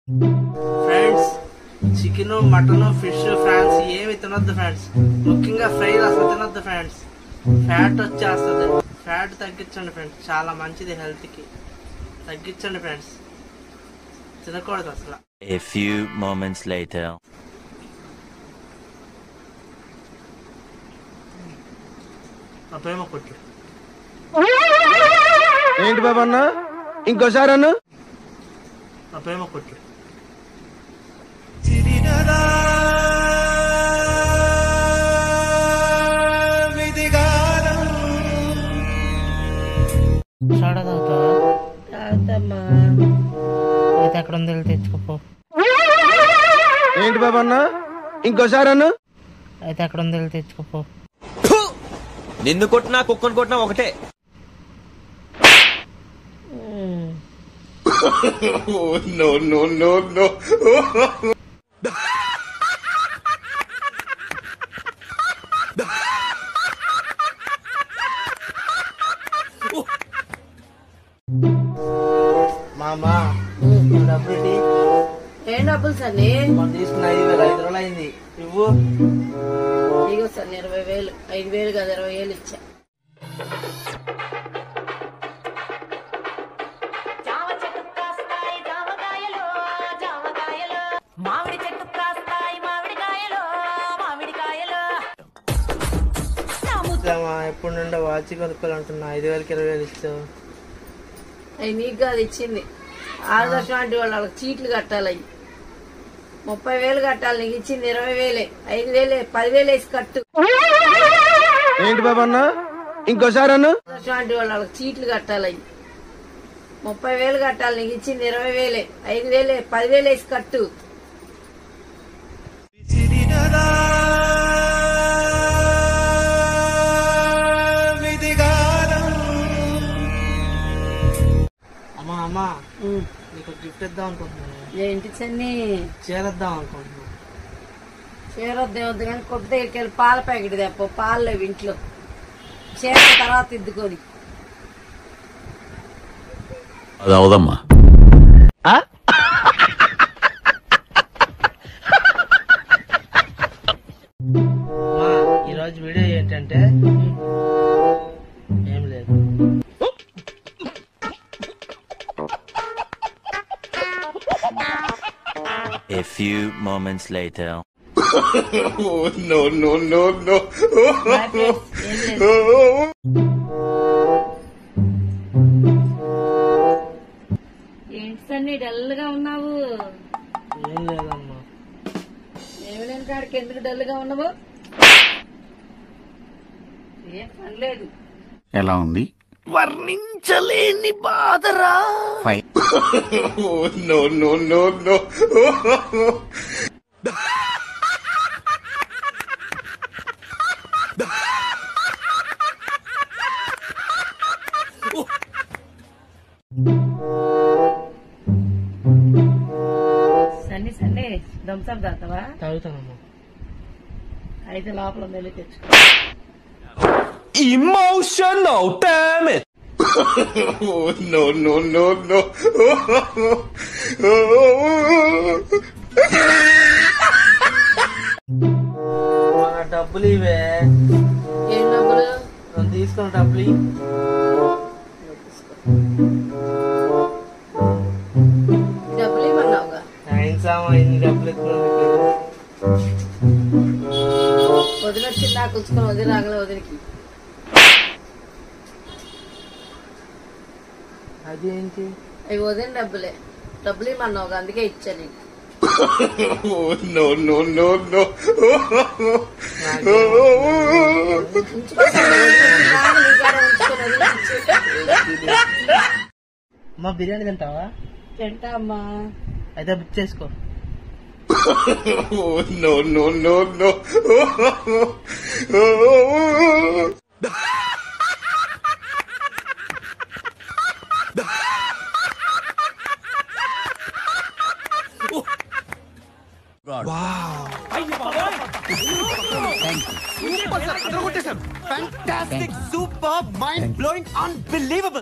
Friends, chicken, mutton, fish, prawns ఏమి తినొద్దు friends. ముఖ్యంగా ఫ్రైలు అసలు తినొద్దు ఫ్రెండ్స్. ఫ్యాట్ వచ్చేస్తుంది. ఫ్యాట్ తగ్గించండి ఫ్రెండ్స్, చాలా మంచిది హెల్త్కి. తగ్గించండి ఫ్రెండ్స్, తినకూడదు అసలు. A few moments later. ప్రేమ కొట్టు. ఏంటి బాబు అన్న, ఇంకోసారి అన్న. ప్రేమ కొట్టు. అయితే అక్కడ ఉంది, తెచ్చుకోపో. ఏంటి బాబు అన్న, ఇంకోసారి అన్న. అయితే అక్కడ ఉంది, తెచ్చుకోపో. నిన్ను కొట్టినా కుక్కను కొట్టినా ఒకటే. No, no, no, no. మామా, డబ్బులు ఏం డబ్బులు సన్ని? మనం తీసుకున్న 5,000 అయింది. ఇవ్వు. ఇగో సన్ని 20,000. 5,000 కాదు 20,000 ఇచ్చా. ఎప్పుడు నుండో వాచ్ కొనుక్కోవాలంటున్నా. 5,000కి 20,000 ఇస్తావు. అవి నీకు కాదు ఇచ్చింది. ఆదర్శం అంటే వాళ్ళకి చీట్లు కట్టాలి. అవి 30,000 కట్టాలి. నీకు ఇచ్చింది 20,000. 5,000 10,000 వేసి కట్టు. ఏంటి బాబు అన్న, ఇంకోసారి అన్న. ఆదర్శం అంటే వాళ్ళకి చీట్లు కట్టాలి. అవి 30,000 కట్టాలి. నీకు ఇచ్చింది 20,000. 5,000 10,000 వేసి కట్టు. అమ్మా అమ్మా, నీకు గిఫ్ట్ ఇద్దాం అనుకుంటున్నాను. ఏంటి సన్ని? చేరద్దాం అనుకుంటున్నాను. చీరొద్దే వద్దు కానీ కొట్టు దగ్గరికి వెళ్ళి పాల ప్యాకెట్ తెప్ప. పాలు లేవు ఇంట్లో. చీర తర్వాత ఇద్దుకొని. అది అవదమ్మా. ఈరోజు వీడియో ఏంటంటే ఏం లేదు. A few moments later. No, no, no, no. ఏంటి సన్ని డల్ గా ఉన్నావు? ఏం లేదమ్మా. ఏమి లేని కాడికి ఎందుకు డల్ గా ఉన్నావు? ఏం పనిలేదు. ఎలా ఉంది? వర్ణించలేని బాధరా. No, no, no, no. సన్ని సన్ని థమ్సప్ తాగుతావా? తాగుతానమ్మా. అయితే లోపల వెళ్ళి తెచ్చుకో. Emotional, damn it. No, no, no, no. మన డబ్బులు ఇవే. ఏం డబ్బులు? మనం తీసుకున్న డబ్బులు డబ్బులు ఇవ్వన్నావుగా. ఇన్ని డబ్బులు ఎత్తుకున్నందుకు. వదినొచ్చి నాకు ఉంచుకొని వదిలి రాగల వదిలికి. అదేంటి? అవి వదిన డబ్బులే. డబ్బులు ఇవ్వన్నావుగా, అందుకే ఇచ్చా నీకు. No, no, no, no. అమ్మా, బిర్యానీ తింటావా? తింటా అమ్మా. అయితే బుక్ చేసుకో. No, no, no, no. Fantastic, superb, mind blowing, unbelievable.